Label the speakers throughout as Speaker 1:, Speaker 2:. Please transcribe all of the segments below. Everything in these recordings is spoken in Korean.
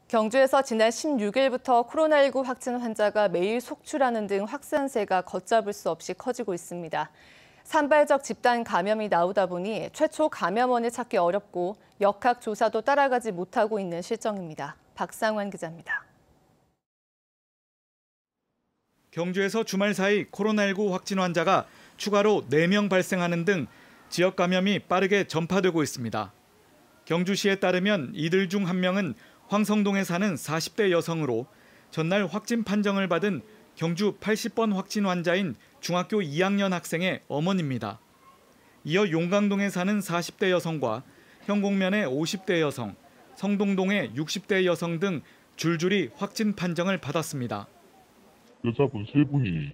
Speaker 1: 경주에서 지난 16일부터 코로나19 확진 환자가 매일 속출하는 등 확산세가 걷잡을 수 없이 커지고 있습니다. 산발적 집단 감염이 나오다 보니 최초 감염원을 찾기 어렵고 역학조사도 따라가지 못하고 있는 실정입니다. 박상환 기자입니다.
Speaker 2: 경주에서 주말 사이 코로나19 확진 환자가 추가로 4명 발생하는 등 지역 감염이 빠르게 전파되고 있습니다. 경주시에 따르면 이들 중 한 명은 황성동에 사는 40대 여성으로 전날 확진 판정을 받은 경주 80번 확진 환자인 중학교 2학년 학생의 어머니입니다. 이어 용강동에 사는 40대 여성과 현곡면의 50대 여성, 성동동의 60대 여성 등 줄줄이 확진 판정을 받았습니다.
Speaker 3: 여자분 3분이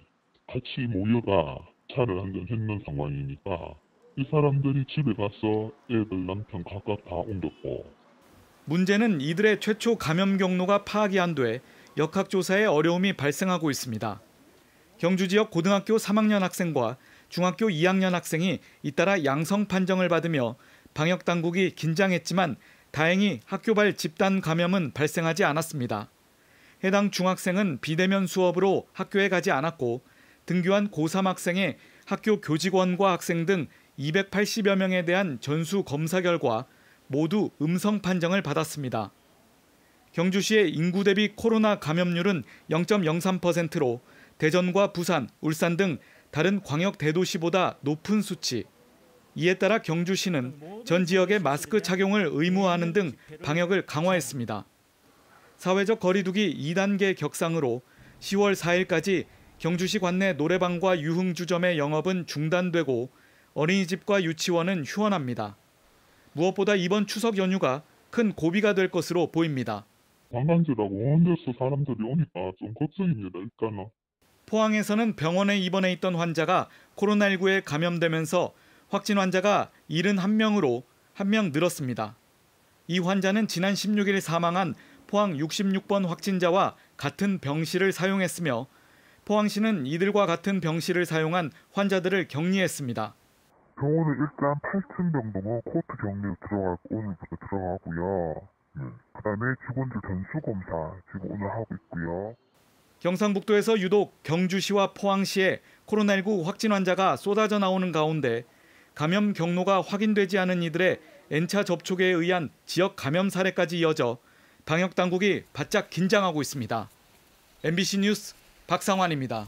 Speaker 3: 같이 모여가 차를 한잔했는 상황이니까 이 사람들이 집에 가서 애들 남편 각각 다 옮겼고.
Speaker 2: 문제는 이들의 최초 감염 경로가 파악이 안 돼 역학조사에 어려움이 발생하고 있습니다. 경주 지역 고등학교 3학년 학생과 중학교 2학년 학생이 잇따라 양성 판정을 받으며 방역당국이 긴장했지만 다행히 학교발 집단 감염은 발생하지 않았습니다. 해당 중학생은 비대면 수업으로 학교에 가지 않았고 등교한 고3 학생의 학교 교직원과 학생 등 280여 명에 대한 전수 검사 결과 모두 음성 판정을 받았습니다. 경주시의 인구 대비 코로나 감염률은 0.03%로 대전과 부산, 울산 등 다른 광역 대도시보다 높은 수치. 이에 따라 경주시는 전 지역에 마스크 착용을 의무화하는 등 방역을 강화했습니다. 사회적 거리두기 2단계 격상으로 10월 4일까지 경주시 관내 노래방과 유흥주점의 영업은 중단되고 어린이집과 유치원은 휴원합니다. 무엇보다 이번 추석 연휴가 큰 고비가 될 것으로 보입니다.
Speaker 3: 관광지라고 온 데서 사람들이 오니까 좀 걱정입니다, 일단은.
Speaker 2: 포항에서는 병원에 입원해 있던 환자가 코로나19에 감염되면서 확진 환자가 71명으로 1명 늘었습니다. 이 환자는 지난 16일 사망한 포항 66번 확진자와 같은 병실을 사용했으며 포항시는 이들과 같은 병실을 사용한 환자들을 격리했습니다.
Speaker 3: 병원은 일단 8,000병동은 코트 격리로 오늘부터 들어가고요. 그다음에 직원들 전수검사 지금 오늘 하고 있고요.
Speaker 2: 경상북도에서 유독 경주시와 포항시에 코로나19 확진 환자가 쏟아져 나오는 가운데 감염 경로가 확인되지 않은 이들의 N차 접촉에 의한 지역 감염 사례까지 이어져 방역당국이 바짝 긴장하고 있습니다. MBC 뉴스 박상환입니다.